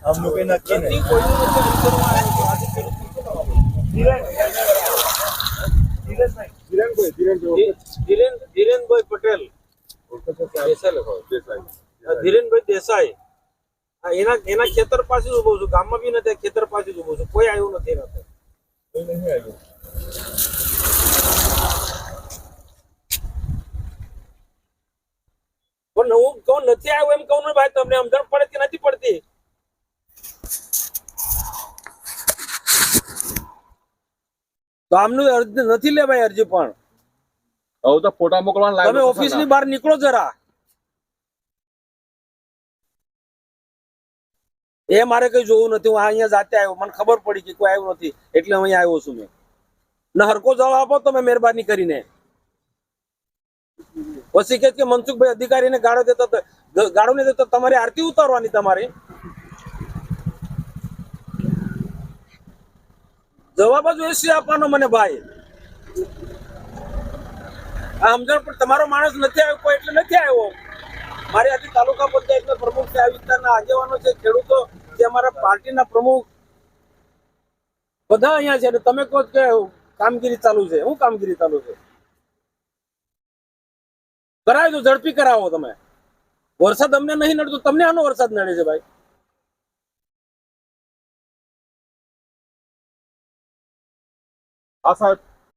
આમનું કઈ નક્કી નહીં. ધીરેનભાઈ પટેલ, ધીરેનભાઈ દેસાઈ, એના ખેતર પાસે જ ઉભો છું. ગામમાં બી નથી, ખેતર પાસે જ ઉભો છું. કોઈ આવ્યું નથી. કોઈ નહીં આવ્યું. પણ હું કહું નથી આવ્યું એમ કહું ને ભાઈ, તમને સમજણ પડે કે નથી પડતી? તો આમનું અરજી નથી લે ભાઈ, અરજી પણ હવે તો ફોટા મોકલવાના તમે ઓફિસ ની બહાર નીકળો જરા. એ મારે કઈ જોવું નથી. હું અહીંયા જાતે આવ્યો, મને ખબર પડી કે કોઈ આવ્યું નથી એટલે અહીંયા આવ્યો છું મેં. ને હરકો જવાબ આપો તમે મહેરબાની કરીને. પછી કે મનસુખભાઈ અધિકારીને ગાળો ને દેતો તમારી આરતી ઉતારવાની. તમારે જવાબ જ એસી આપવાનો મને ભાઈ. આ સમજણ પણ તમારો માણસ નથી આવ્યો કોઈ એટલે નથી આવ્યો. મારી આજે તાલુકા પંચાયતના પ્રમુખ છે, આ વિસ્તારના આગેવાનો છે, ખેડૂતો જે અમારા પાર્ટીના પ્રમુખ બધા અહીંયા છે. અને તમે કહો કે કામગીરી ચાલુ છે. શું કામગીરી ચાલુ છે? કરાવી દો, ઝડપી કરાવો. તમે વરસાદ અમને નહીં નડતો, તમને આનો વરસાદ નડે છે ભાઈ? આ સાહેબ